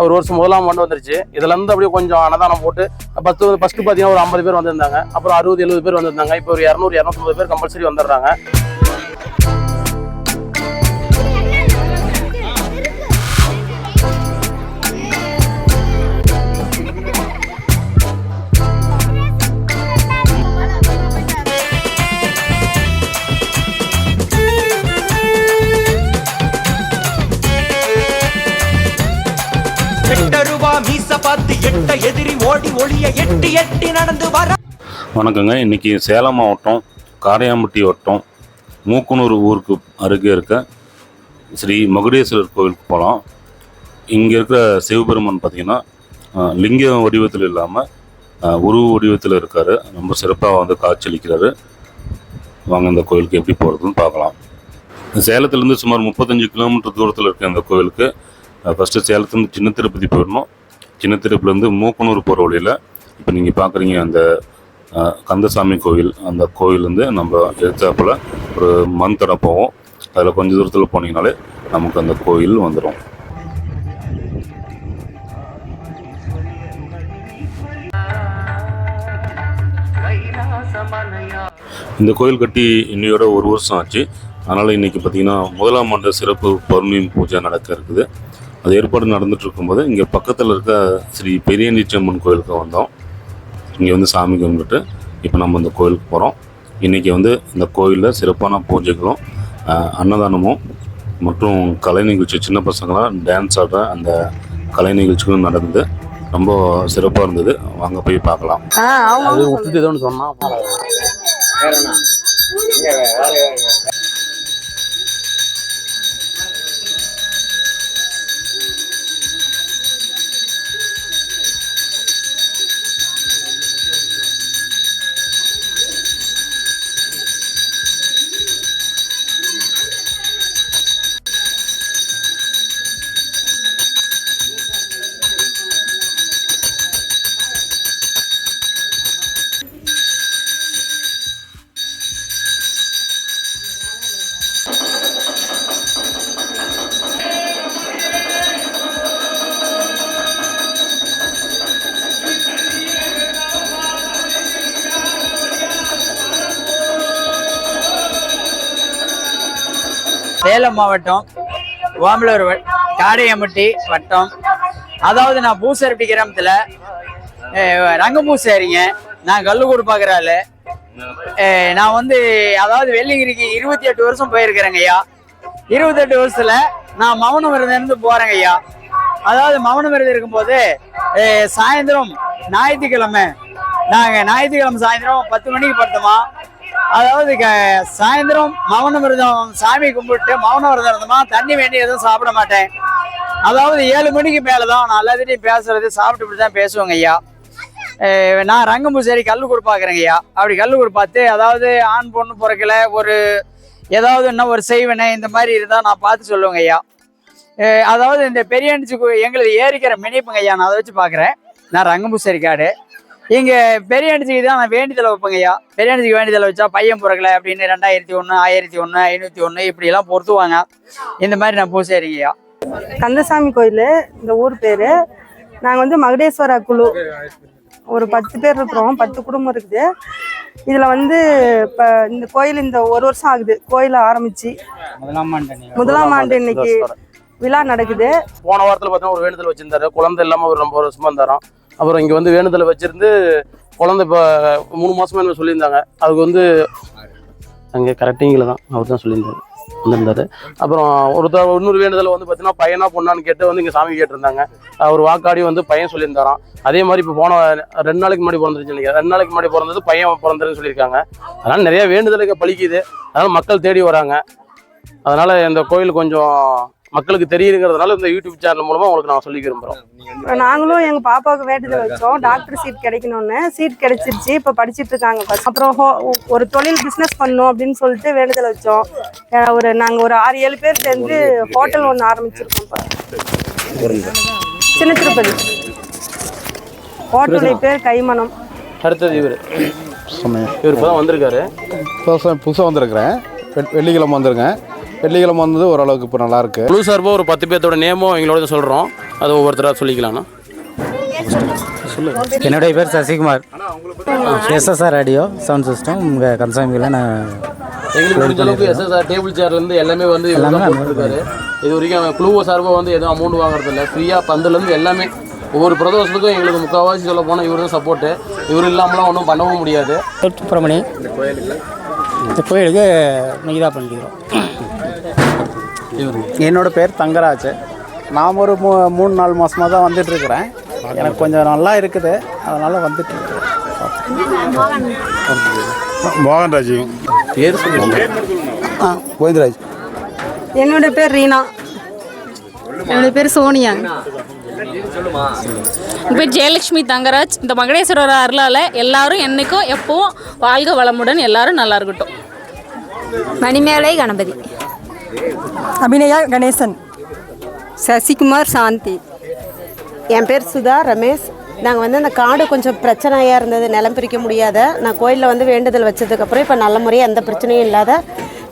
ஒரு வருஷம் முதலாம் ஆண்டு வந்துருச்சு. இதுல இருந்து அப்படியே கொஞ்சம் அன்னதானம் போட்டு ஃபர்ஸ்ட் பார்த்தீங்கன்னா ஒரு 50 பேர் வந்திருந்தாங்க. அப்புறம் 60-70 பேர் வந்திருந்தாங்க. இப்போ ஒரு 200-250 பேர் கம்பல்சரி வந்துடுறாங்க. வணக்கங்க. இன்னைக்கு சேலம் மாவட்டம் காரையாம்பட்டி வட்டம் மூக்குனூர் ஊருக்கு அருகே இருக்க ஸ்ரீ மகுடேஸ்வரர் கோவிலுக்கு போகலாம். இங்கே இருக்கிற சிவபெருமான் பார்த்திங்கன்னா லிங்க வடிவத்தில் இல்லாமல் உருவ வடிவத்தில் இருக்கார். ரொம்ப சிறப்பாக வந்து காட்சியளிக்கிறாரு. வாங்க இந்த கோவிலுக்கு எப்படி போகிறதுன்னு பார்க்கலாம். சேலத்துலேருந்து சுமார் 35 கிலோமீட்டர் தூரத்தில் இருக்க இந்த கோவிலுக்கு ஃபஸ்ட்டு சேலத்துலேருந்து சின்ன திருப்பதி போயிடணும். சின்ன திருப்பிலேருந்து மூக்குனூர் போகிற வழியில் இப்போ நீங்கள் பார்க்குறீங்க அந்த கந்தசாமி கோவில், அந்த கோவிலேருந்து நம்ம எடுத்தாப்பில் ஒரு மண் தடை போவோம். அதில் கொஞ்சம் தூரத்தில் போனீங்கனாலே நமக்கு அந்த கோயில் வந்துடும். இந்த கோயில் கட்டி இன்னையோட ஒரு வருஷம் ஆச்சு. அதனால் இன்றைக்கி பார்த்திங்கன்னா முதலாம் ஆண்டு சிறப்பு பௌர்ணமி பூஜை நடக்க இருக்குது. அது ஏற்பாடு நடந்துட்டு இருக்கும்போது இங்கே பக்கத்தில் இருக்க ஸ்ரீ பெரியநீச்சம்மன் கோயிலுக்கு வந்தோம். இங்கே வந்து சாமி கும்பிட்டு இப்போ நம்ம இந்த கோயிலுக்கு போகிறோம். இன்றைக்கி வந்து இந்த கோயிலில் சிறப்பான பூஜைகளும் அன்னதானமும் மற்றும் கலை நிகழ்ச்சி, சின்ன பசங்களாம் டான்ஸ் ஆடுற அந்த கலை நிகழ்ச்சிகளும் நடந்தது. ரொம்ப சிறப்பாக இருந்தது. வாங்க போய் பார்க்கலாம். சேலம் மாவட்டம் ஓமலூர் காரையாம்பட்டி வட்டம். அதாவது நான் பூசாரிப்பட்டி கிராமத்தில் ரங்கபூசாரிங்க. நான் கல்லுக்கூடு பார்க்குற ஆள். நான் வந்து அதாவது வெள்ளிங்கிரிக்கு 28 வருஷம் போயிருக்கிறேங்க ஐயா. 28 வருஷத்துல நான் மௌன விரதம் இருந்து போறேங்க ஐயா. அதாவது மௌன விரதம் இருக்கும்போது சாயந்தரம் ஞாயிற்றுக்கிழமை சாயந்தரம் 10 மணிக்கு படுத்தோமா. அதாவது சாயந்தரம் மௌன விரதம் சாமி கும்பிட்டு மௌன விரதம் இருந்தோமா, தண்ணி வேண்டி எதுவும் சாப்பிட மாட்டேன். அதாவது 7 மணிக்கு மேலதான் நான் எல்லாத்திட்டையும் பேசுறது, சாப்பிட்டு தான் பேசுவேங்க ஐயா. நான் ரங்கம்பூசாரி கல்லுக்கூடு பார்க்குறேங்க ஐயா. அப்படி கல்லுக்கூடு பார்த்து அதாவது ஆண் பொண்ணு பிறக்கல, ஒரு ஏதாவது இன்னும் ஒரு செய்வனை இந்த மாதிரி இருந்தால் நான் பார்த்து சொல்லுவேங்க ஐயா. அதாவது இந்த பெரியணிச்சி எங்களுக்கு ஏறிக்கிற மினிப்புங்க ஐயா. நான் அதை வச்சு பார்க்குறேன். நான் ரங்கம்பூசாரி காடு. இங்கே பெரியணிச்சிக்கு தான் நான் வேண்டிதலை வைப்பேங்க ஐயா. பெரியணிச்சிக்கு வேண்டிதலை வச்சா பையன் பிறக்கல அப்படின்னு 2001, 1001, 501 இப்படிலாம் பொறுத்துவாங்க. இந்த மாதிரி நான் பூசாரிங்க ஐயா. கந்தசாமி கோயில் இந்த ஊர் பேர். நாங்கள் வந்து மகுடேஸ்வரா குழு ஒரு 10 பேர் இருக்கிறோம். 10 குடும்பம் இருக்குது. இதில் வந்து இப்போ இந்த கோயில் இந்த ஒரு வருஷம் ஆகுது கோயில் ஆரம்பிச்சு. முதலாம் ஆண்டு இன்னைக்கு விழா நடக்குது. போன வாரத்தில் பார்த்தீங்கன்னா ஒரு வேண்டுதல் வச்சிருந்தாரு. குழந்தை இல்லாமல் ஒரு ரொம்ப வருஷமா இருந்தாராம். அப்புறம் இங்கே வந்து வேண்டுதலை வச்சிருந்து குழந்தை இப்போ 3 மாசமா என்ன சொல்லியிருந்தாங்க. அதுக்கு வந்து அங்கே கரெக்டிங்கில் தான் அவர் தான் வந்திருந்தாரு. அப்புறம் இன்னொரு வேண்டுதல் வந்து பார்த்தீங்கன்னா பையனா பொண்ணான்னு கேட்டு வந்து இங்கே சாமி கேட்டிருந்தாங்க. அவர் வாக்காடி வந்து பையன் சொல்லியிருந்தாராம். அதே மாதிரி இப்போ போன 2 நாளைக்கு முன்னாடி பிறந்துருச்சு. 2 நாளைக்கு முன்னாடி பிறந்தது பையன் பிறந்ததுன்னு சொல்லியிருக்காங்க. அதனால் நிறைய வேண்டுதலுக்கு பலிக்குது. அதனால் மக்கள் தேடி வராங்க. அதனால் இந்த கோயில் கொஞ்சம் மக்களுக்கு தெரியுங்கிறதுனால இந்த யூடியூப் சேனல் மூலமா உங்களுக்கு நான் சொல்லி விரும்புறோம். நாங்களும் எங்க பாப்பாவுக்கு வேண்டுதல் வச்சோம், டாக்டர் சீட் கிடைக்கணும்னு. சீட் கிடைச்சிருச்சு, இப்ப படிச்சுட்டு இருக்காங்க. அப்புறம் ஒரு தொழில் பிசினஸ் பண்ணணும் அப்படின்னு சொல்லிட்டு வேண்டுதல் வச்சோம். நாங்க ஒரு 6-7 பேர் சேர்ந்து ஹோட்டல் ஒன்று ஆரம்பிச்சிருக்கோம். சின்ன திருப்பதி ஹோட்டல் பேர் கைமணம். அடுத்தது இவர் இப்பதான் வந்திருக்காரு. புதுசாக வந்திருக்கிறேன். வெள்ளிக்கிழமை வந்துருங்க. வெள்ளிக்கிழமை வந்தது ஓரளவுக்கு இப்போ நல்லாயிருக்கு. முழு சார்பாக ஒரு 10 பேர்த்தோட நேமும் எங்களோட சொல்கிறோம். அதை ஒவ்வொருத்தராக சொல்லிக்கலாம்ண்ணா. என்னுடைய பேர் Sasikumar. SSR radio sound system உங்கள் கன்சாமியில் நான் எங்களுக்கு முடிஞ்ச அளவுக்கு எஸ்எஸ்ஆர் டேபிள் சேர்லேருந்து எல்லாமே வந்து போட்டுருக்காரு. இது வரைக்கும் அவன் குழுவ சார்பாக வந்து எதுவும் அமௌண்ட் வாங்குறதில்ல, ஃப்ரீயாக பந்துலேருந்து எல்லாமே ஒவ்வொரு பிரதோஷத்துக்கும் எங்களுக்கு முக்கால்வாசி சொல்ல போனால் இவர் தான் சப்போர்ட்டு. இவர் இல்லாமலாம் ஒன்றும் பண்ணவும் முடியாது. சுப்பிரமணி இந்த கோயிலுக்கு நீதா பண்ணிக்கிறோம். என்னோடய பேர் தங்கராஜ். நான் ஒரு 3-4 மாதமாக தான் வந்துட்டுருக்கிறேன். எனக்கு கொஞ்சம் நல்லா இருக்குது, அதனால் வந்துட்டுருக்கிறேன். மோகன்ராஜ் பேர் சொல்லுங்க. கோவிந்தராஜ். என்னோட பேர் ரீனா. என்னோட பேர் சோனியா. என் பேர் ஜெயலட்சுமி தங்கராஜ். இந்த மகடேஸ்வரர் அருளால் எல்லாரும் என்னைக்கும் எப்பவும் வாழ்க வளமுடன் எல்லாரும் நல்லா இருக்கட்டும். மணிமேலை கணபதி. அபிநயா கணேசன். சசிகுமார் சாந்தி. என் பேர் சுதா ரமேஷ். நாங்கள் வந்து அந்த காடு கொஞ்சம் பிரச்சனையாக இருந்தது, நிலம் பிரிக்க முடியாத. நான் கோயிலில் வந்து வேண்டுதல் வச்சதுக்கப்புறம் இப்போ நல்ல முறையாக எந்த பிரச்சனையும் இல்லாத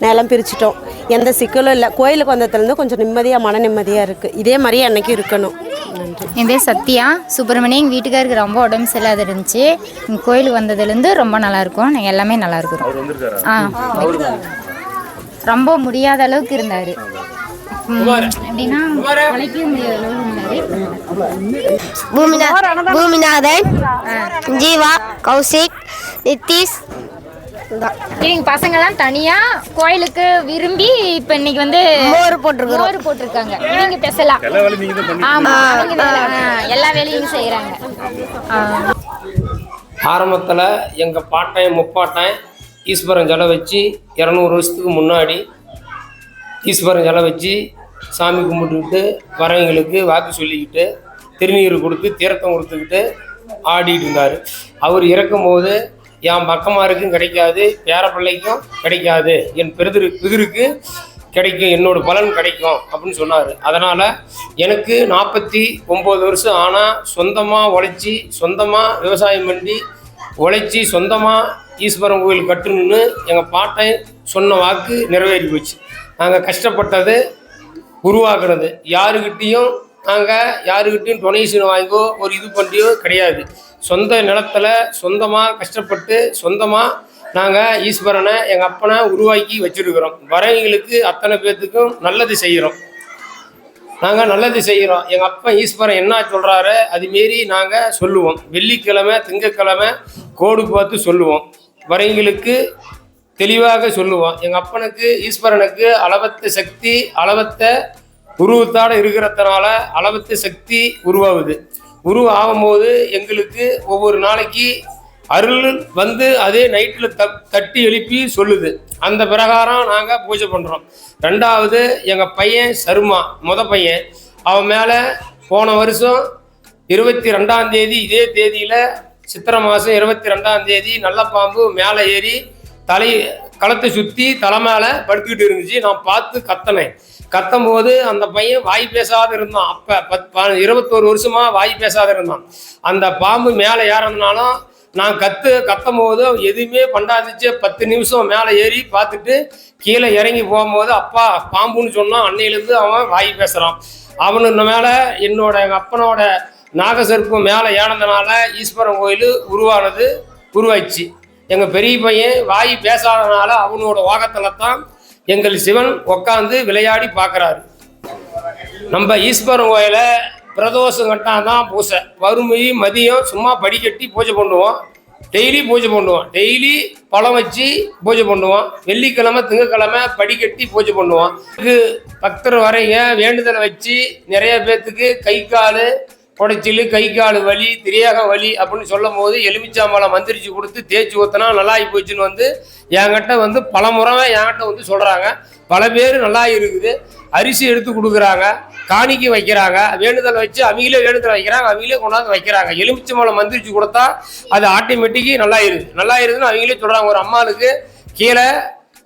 நிலம் பிரிச்சிட்டோம். எந்த சிக்கலும் இல்லை. கோயிலுக்கு வந்ததுலேருந்து கொஞ்சம் நிம்மதியாக, மன நிம்மதியாக இருக்குது. இதே மாதிரியே அன்னைக்கு இருக்கணும். நன்றி. என் பேர் சத்யா சுப்பிரமணியம். எங்கள் வீட்டுக்காருக்கு ரொம்ப உடம்பு சரியில்லாத இருந்துச்சு. எங்கள் கோயிலுக்கு வந்ததுலேருந்து ரொம்ப நல்லாயிருக்கும். நாங்கள் எல்லாமே நல்லா இருக்கிறோம். ரொம்ப முடியாத அளவுக்கு இருந்தார். எப்படின்னா உழைக்க முடியாத அளவுக்கு இருந்தார். பூமிநாதன், ஜீவா, கௌசிக், நிதிஷ். எங்கள் பசங்கள்லாம் தனியாக கோயிலுக்கு விரும்பி இப்போ இன்னைக்கு வந்து மோர் போட்டிருக்காங்க. இவங்க பேசலாம். ஆமாம், எல்லா வேலையும் செய்கிறாங்க. ஆரம்பத்தில் எங்கள் பாட்டன் முப்பாட்டன் ஈஸ்வரன் ஜலை வச்சு 200 வருஷத்துக்கு முன்னாடி ஈஸ்வரன் ஜலை வச்சு சாமி கும்பிட்டுக்கிட்டு வரவங்களுக்கு வாக்கு சொல்லிக்கிட்டு திருநீர் கொடுத்து தீர்த்தம் கொடுத்துக்கிட்டு ஆடிட்டு இருந்தார். அவர் இறக்கும்போது என் பக்கமாருக்கும் கிடைக்காது, பேரப்பிள்ளைக்கும் கிடைக்காது, என் பிதிருக்கு கிடைக்கும், என்னோட பலன் கிடைக்கும் அப்படின்னு சொன்னார். அதனால் எனக்கு 49 வருஷம் ஆனால் சொந்தமாக உழைச்சி, சொந்தமாக விவசாயம் பண்ணி உழைச்சி, சொந்தமாக ஈஸ்வரன் கோயில் கட்டணும்னு எங்கள் பாட்டன் சொன்ன வாக்கு நிறைவேறி போச்சு. நாங்கள் கஷ்டப்பட்டது உருவாக்குறது. யாருக்கிட்டையும் டொனேஷன் வாங்கிக்கோ ஒரு இது பண்ணியோ கிடையாது. சொந்த நிலத்தில் சொந்தமாக கஷ்டப்பட்டு சொந்தமாக நாங்கள் ஈஸ்வரனை எங்கள் அப்பனை உருவாக்கி வச்சுருக்கிறோம். வரவங்களுக்கு அத்தனை பேர்த்துக்கும் நல்லது செய்கிறோம். நாங்கள் நல்லது செய்கிறோம். எங்கள் அப்பா ஈஸ்வரன் என்ன சொல்கிறாரு அதுமாரி நாங்கள் சொல்லுவோம். வெள்ளிக்கிழமை திங்கக்கிழமை கோடு பார்த்து சொல்லுவோம். வரவங்களுக்கு தெளிவாக சொல்லுவோம். எங்கள் அப்பனுக்கு ஈஸ்வரனுக்கு அளவத்த சக்தி, அளவத்த உருவத்தோடு இருக்கிறதுனால அளவத்த சக்தி உருவாகுது. ஆகும்போது எங்களுக்கு ஒவ்வொரு நாளைக்கு அருள் வந்து அதே நைட்டில் தட்டி எழுப்பி சொல்லுது. அந்த பிரகாரம் நாங்கள் பூஜை பண்ணுறோம். 2வது எங்கள் பையன் சருமா, பையன், அவன் மேலே போன வருஷம் 22ஆம் தேதி இதே தேதியில் சித்திரை மாதம் 22ஆம் தேதி நல்ல பாம்பு மேலே ஏறி களத்தை சுற்றி தலை மேலே படுத்துக்கிட்டு இருந்துச்சு. நான் பார்த்து கத்தும் போது அந்த பையன் வாய் பேசாத இருந்தான். அப்போ 21 வருஷமாக வாய் பேசாத இருந்தான். அந்த பாம்பு மேலே ஏறதுனாலும் நான் கத்தும் போது எதுவுமே பண்ணாதிச்சு. 10 நிமிஷம் மேலே ஏறி பார்த்துட்டு கீழே இறங்கி போகும்போது அப்பா பாம்புன்னு சொன்னான். அன்னையிலேருந்து அவன் வாய் பேசுகிறான். அவனு மேலே எங்கள் அப்பனோட நாகசர்ப்பு மேலே ஏனதுனால ஈஸ்வரன் கோயில் உருவாச்சு. எங்கள் பெரிய பையன் வாய் பேசாதனால அவனோட வாகத்தில் தான் எங்கள் சிவன் உட்காந்து விளையாடி பார்க்குறாரு. நம்ம ஈஸ்வரன் கோயிலை பிரதோஷம் கட்டாதான் பூசை. வறுமை மதியம் சும்மா படிக்கட்டி பூஜை பண்ணுவோம். டெய்லி பூஜை பண்ணுவோம். டெய்லி பழம் வச்சு பூஜை பண்ணுவோம். வெள்ளிக்கிழமை திங்கக்கிழமை படிக்கட்டி பூஜை பண்ணுவோம். இதுக்கு பக்தர் வரைங்க வேண்டுதலை வச்சு நிறைய பேர்த்துக்கு கை கால் உடைச்சில், கை கால் வலி, திரியாக வலி அப்படின்னு சொல்லும் போது எலுமிச்சாம்பழம் மந்திரிச்சு கொடுத்து தேய்ச்சி ஊற்றினா நல்லாகி போச்சுன்னு வந்து என்கிட்ட பல முறை என்கிட்ட சொல்கிறாங்க. பல பேர் நல்லா இருக்குது. அரிசி எடுத்து கொடுக்குறாங்க, காணிக்கை வைக்கிறாங்க, வேண்டுதல் வச்சு அவங்களே வேண்டுதல் வைக்கிறாங்க, அவங்களே கொண்டாந்து வைக்கிறாங்க. எலுமிச்சம்பழம் மந்திரிச்சு கொடுத்தா அது ஆட்டோமேட்டிக்கு நல்லா இருக்குதுன்னு அவங்களே சொல்கிறாங்க. ஒரு அம்மாளுக்கு கீழே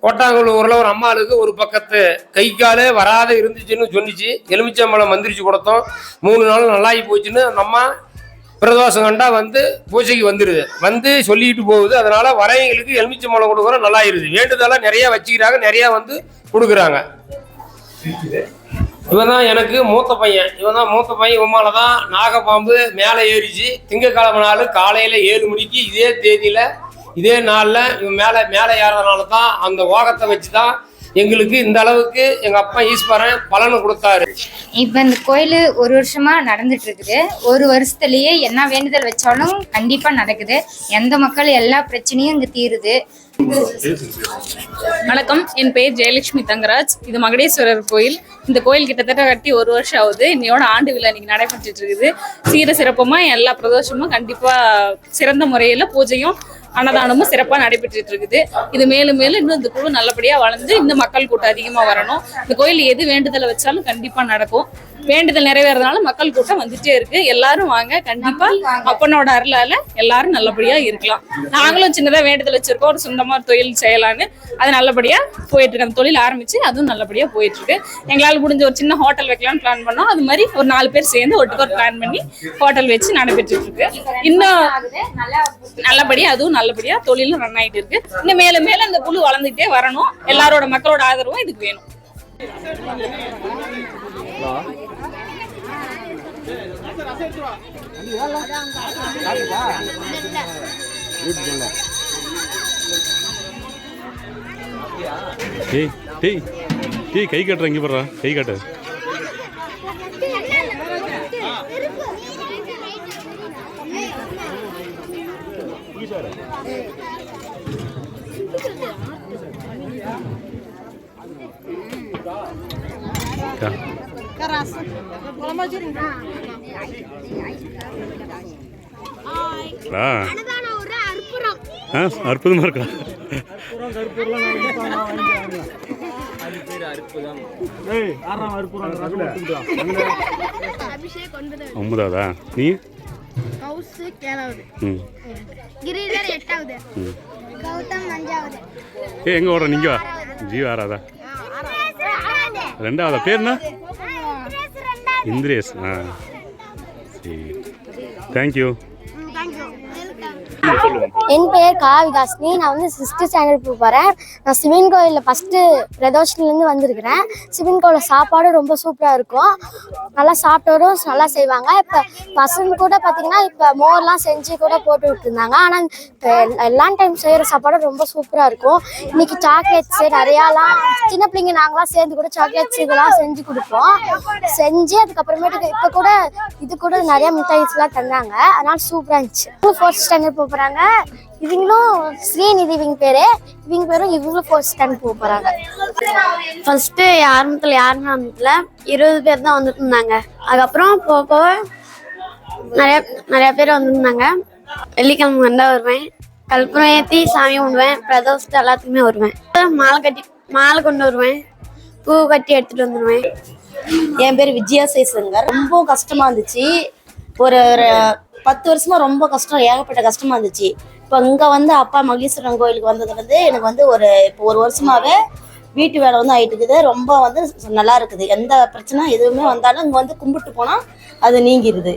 கோட்டாங்கல் ஊரில் ஒரு அம்மாளுக்கு ஒரு பக்கத்து கை காலே வராத இருந்துச்சுன்னு சொன்னிச்சு. எலுமிச்சம்பழம் மந்திரிச்சு கொடுத்தோம். 3 நாள் நல்லாகி போச்சுன்னு நம்ம பிரதோஷம் கண்டா பூஜைக்கு வந்துடுது. சொல்லிட்டு போகுது. அதனால வரவங்களுக்கு எலுமிச்சம்பழம் கொடுக்குறோம், நல்லாயிருது. வேண்டுதெல்லாம் நிறைய வச்சுக்கிறாங்க, நிறைய கொடுக்குறாங்க. இவன் தான் எனக்கு மூத்த பையன். இவன் தான் மூத்த பையன். இவன் மேலே தான் நாகப்பாம்பு மேலே ஏறிச்சு. திங்கக்கிழமை நாள் காலையில் 7 மணிக்கு இதே தேதியில் இதே நாளில் இவன் மேலே ஏறதுனால தான் அந்த ஓகத்தை வச்சு தான் எங்களுக்கு இந்த அளவுக்கு எங்கள் அப்பா ஈஸ்வரன் பலனை கொடுத்தாரு. இப்போ இந்த கோயில் ஒரு வருஷமாக நடந்துட்டு இருக்குது. ஒரு வருஷத்துலேயே என்ன வேண்டுதல் வச்சாலும் கண்டிப்பாக நடக்குது. எந்த மக்கள் எல்லா பிரச்சனையும் இங்கே தீருது. வணக்கம், என் பெயர் ஜெயலட்சுமி தங்கராஜ். இது மகுடேஸ்வரர் கோயில். இந்த கோயில் கிட்டத்தட்ட கட்டி 1 வருஷம் ஆகுது. இன்னையோட ஆண்டு விழா இன்னைக்கு நடைபெற்றுட்டு இருக்குது. சீர சிறப்பமாக எல்லா பிரதோஷமும் கண்டிப்பாக சிறந்த முறையில் பூஜையும் அன்னதானமும் சிறப்பாக நடைபெற்றுட்டு இருக்குது. இது மேலும் மேலும் இன்னும் இந்த குழு நல்லபடியாக வளர்ந்து இந்த மக்கள் கூட்டம் அதிகமாக வரணும். இந்த கோயில் எது வேண்டுதலை வச்சாலும் கண்டிப்பாக நடக்கும். வேண்டுதல் நிறைவேறதுனால மக்கள் கூட்டம் வந்துட்டே இருக்கு. எல்லாரும் வாங்க, கண்டிப்பா அப்பனோட அருளால எல்லாரும் நல்லபடியா இருக்கலாம். நாங்களும் சின்னதா வேண்டுதல் வச்சிருக்கோம், ஒரு சொந்தமா தொழில் செய்யலான்னு. அது நல்லபடியா போயிட்டு இருக்கு. அந்த தொழில் ஆரம்பிச்சு அதுவும் நல்லபடியா போயிட்டு இருக்கு. எங்களால் முடிஞ்ச ஒரு சின்ன ஹோட்டல் வைக்கலாம்னு பிளான் பண்ணோம். அது மாதிரி ஒரு 4 பேர் சேர்ந்து ஒட்டுக்கா பிளான் பண்ணி ஹோட்டல் வச்சு நடைபெற்று இருக்கு. இன்னும் நல்லபடியா அதுவும் நல்லபடியா தொழிலும் ரன் ஆயிட்டு இருக்கு. இன்னும் மேல மேல அந்த குழு வளர்ந்துட்டே வரணும். எல்லாரோட மக்களோட ஆதரவும் இதுக்கு வேணும். கை காட்டுற, இங்க போடுறா, கை காட்டு. அற்புதமா இருக்கா? ஒன்பதாவதா நீ? எங்க ஓடுற நீங்க? ஜீவா 6வதா? 2வதா? பேர் என்ன? இந்திரேஷ். சரி, தேங்க்யூ. என் பெயர் காவிகாசினி. நான் வந்து 6th ஸ்டாண்டர்ட் போகிறேன். நான் சிவன் கோயிலில் ஃபஸ்ட்டு பிரதோஷத்துலேருந்து வந்திருக்கிறேன். சிவன் கோயிலில் சாப்பாடு ரொம்ப சூப்பராக இருக்கும். நல்லா சாப்பிட்டோரும் நல்லா செய்வாங்க. இப்போ பசங்க கூட பார்த்திங்கன்னா இப்போ மோர்லாம் செஞ்சு கூட போட்டு விட்டுருந்தாங்க. ஆனால் இப்போ எல்லா டைம் செய்கிற சாப்பாடு ரொம்ப சூப்பராக இருக்கும். இன்றைக்கி சாக்லேட்ஸு நிறையாலாம் சின்ன பிள்ளைங்க நாங்களாம் சேர்ந்து கூட சாக்லேட்ஸ் இதெல்லாம் செஞ்சு கொடுப்போம். செஞ்சு அதுக்கப்புறமேட்டுக்கு இப்போ கூட இது கூட நிறையா மிட்டாய்ஸ்லாம் தந்தாங்க. அதனால் சூப்பராக இருந்துச்சு. 4th ஸ்டாண்டர்ட் போகிறாங்க. இவங்களும் ஸ்ரீநிதி இவங்க பேரும் இவங்களும் 4th ஸ்டாண்டர்ட் போகிறாங்க. ஃபர்ஸ்ட்டு ஆரம்பத்தில் 20 பேர் தான் வந்துட்டு இருந்தாங்க. அதுக்கப்புறம் போக நிறைய பேர் வந்துருந்தாங்க. வெள்ளிக்கிழமை வந்தால் வருவேன். கற்பூரம் ஏற்றி சாமி கும்பிடுவேன். பிரதோஷத்தை எல்லாத்துக்குமே வருவேன். மாலை கொண்டு வருவேன். பூ கட்டி எடுத்துகிட்டு வந்துடுவேன். என் பேர் விஜயா சேசங்கர். ரொம்ப கஷ்டமாக இருந்துச்சு. ஒரு 10 வருஷமா ரொம்ப கஷ்டம், ஏகப்பட்ட கஷ்டமா இருந்துச்சு. இப்போ இங்கே வந்து அப்பா மகேஸ்வரன் கோயிலுக்கு வந்ததுலேருந்து எனக்கு வந்து இப்போ 1 வருஷமாவே வீட்டு வேலை வந்து ஆகிட்டு இருக்குது. ரொம்ப வந்து நல்லா இருக்குது. எந்த பிரச்சனை எதுவுமே வந்தாலும் இங்கே வந்து கும்பிட்டு போனால் அது நீங்கிடுது.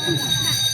வணக்கம்